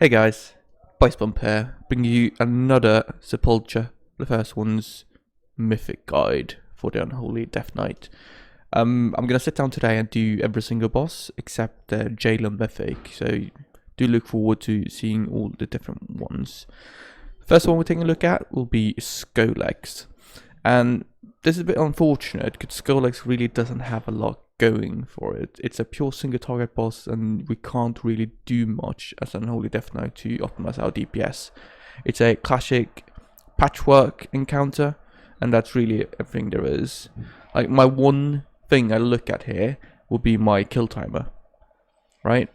Hey guys, Bice Bump here, bringing you another Sepulture, the first one's Mythic guide for the Unholy Death Knight. I'm gonna sit down today and do every single boss except the Jailer Mythic, so do look forward to seeing all the different ones. The first one we're taking a look at will be Skolex, and this is a bit unfortunate because Skolex really doesn't have a lot going for it. It's a pure single target boss and we can't really do much as an Unholy Death Knight to optimize our DPS. It's a classic patchwork encounter and that's really everything there is. Like my one thing I look at here will be my kill timer, right?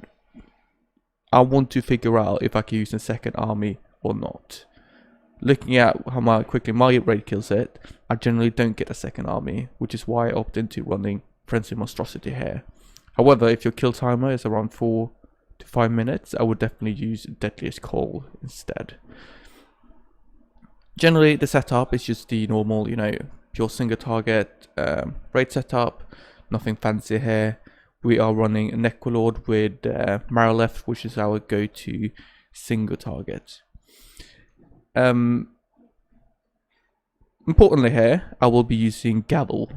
I want to figure out if I can use a second army or not. Looking at how quickly my raid kills it, I generally don't get a second army, which is why I opt into running Frenzy Monstrosity here. However, if your kill timer is around 4 to 5 minutes, I would definitely use Deadliest Call instead. Generally, the setup is just the normal, pure single target raid setup. Nothing fancy here. We are running a Necrolord with Maralef, which is our go-to single target. Importantly here, I will be using Gavel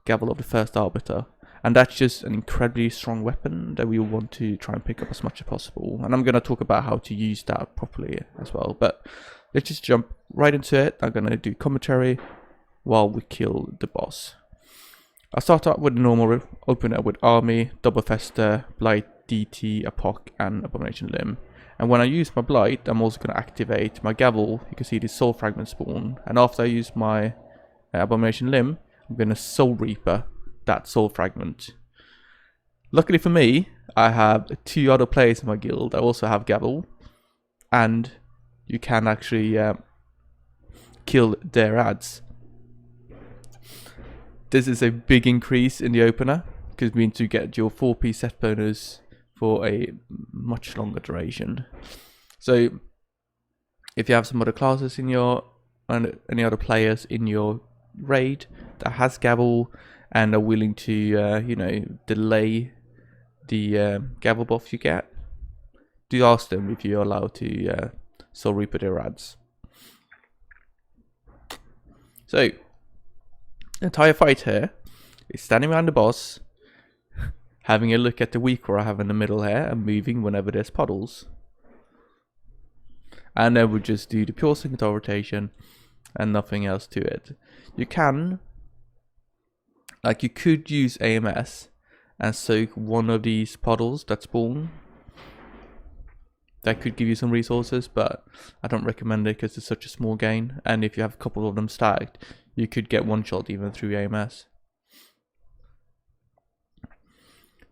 of the First Arbiter, and that's just an incredibly strong weapon that we want to try and pick up as much as possible, and I'm going to talk about how to use that properly as well, but let's just jump right into it. I'm going to do commentary while we kill the boss. I'll start out with the normal opener with Army, Double Fester, Blight, DT, Apoc, and Abomination Limb. And when I use my Blight, I'm also going to activate my Gavel. You can see the Soul Fragment spawn. And after I use my Abomination Limb, I'm going to Soul Reaper that Soul Fragment. Luckily for me, I have 2 other players in my guild. I also have Gavel. And you can actually kill their ads. This is a big increase in the opener, because it means you get your 4-piece set bonus for a much longer duration. So if you have some other classes in your and any other players in your raid that has Gavel and are willing to delay the Gavel buff you get, do ask them if you're allowed to Soul Reaper their ads. So the entire fight here is standing around the boss, having a look at the weaker I have in the middle here, and moving whenever there's puddles. And then we'll just do the pure single rotation and nothing else to it. You could use AMS and soak one of these puddles that spawn. That could give you some resources, but I don't recommend it because it's such a small gain. And if you have a couple of them stacked, you could get one shot even through AMS.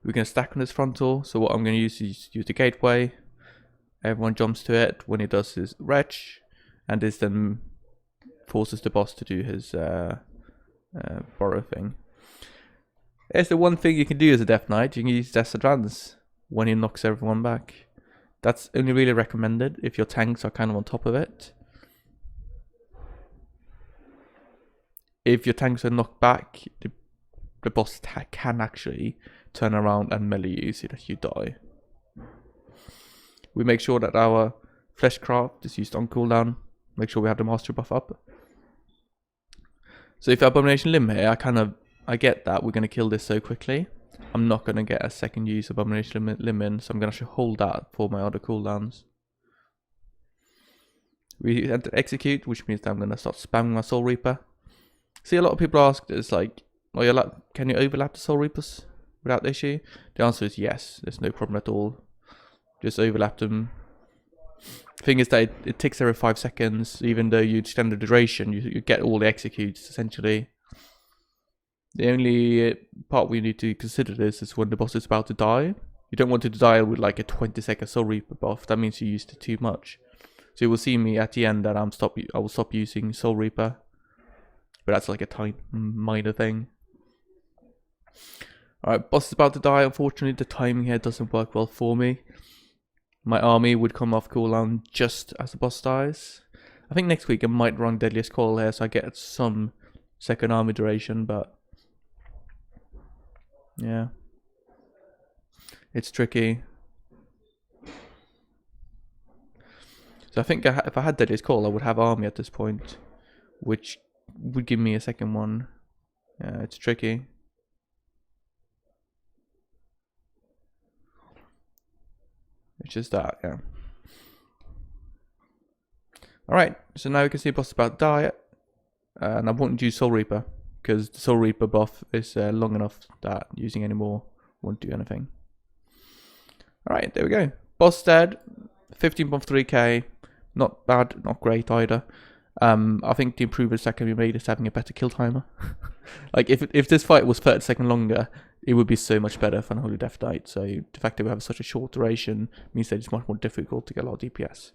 We're going to stack on this frontal, so what I'm going to use is use the gateway. Everyone jumps to it when he does his retch, and this then forces the boss to do his borrow thing. There's the one thing you can do as a Death Knight, you can use Death Advance when he knocks everyone back. That's only really recommended if your tanks are kind of on top of it. If your tanks are knocked back, the boss can actually turn around and melee you so that you die. We make sure that our Fleshcraft is used on cooldown. Make sure we have the mastery buff up. So if Abomination Limb here, I get that we're going to kill this so quickly. I'm not going to get a second use of Abomination Limb in, so I'm going to actually hold that for my other cooldowns. We enter execute, which means that I'm going to start spamming my Soul Reaper. See, a lot of people ask, it's like, can you overlap the Soul Reapers without issue? The answer is yes, there's no problem at all. Just overlap them. Thing is that it ticks every 5 seconds, even though you extend the duration, you get all the executes essentially. The only part we need to consider this is when the boss is about to die. You don't want to die with like a 20-second Soul Reaper buff, that means you used it too much. So you will see me at the end that I will stop using Soul Reaper. But that's like a tiny minor thing. Alright, boss is about to die. Unfortunately, the timing here doesn't work well for me. My army would come off cooldown just as the boss dies. I think next week I might run Deadliest Call here so I get some second army duration, but yeah, it's tricky. So I think if I had Deadliest Call, I would have army at this point, which would give me a second one. It's tricky. It's just that, yeah. Alright, so now we can see boss about diet. And I won't use Soul Reaper, because the Soul Reaper buff is long enough that using any more won't do anything. Alright, there we go. Boss dead, 15.3k. Not bad, not great either. I think the improvements that can be made is having a better kill timer. Like, if this fight was 30 seconds longer, it would be so much better for Unholy Death Knight. So the fact that we have such a short duration means that it's much more difficult to get a lot of DPS.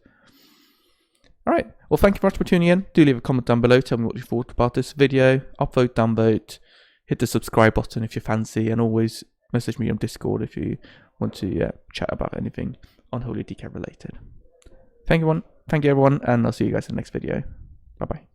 Alright, well, thank you very much for tuning in. Do leave a comment down below, tell me what you thought about this video. Upvote, downvote, hit the subscribe button if you fancy, and always message me on Discord if you want to chat about anything Unholy DK related. Thank you everyone, and I'll see you guys in the next video. Bye bye.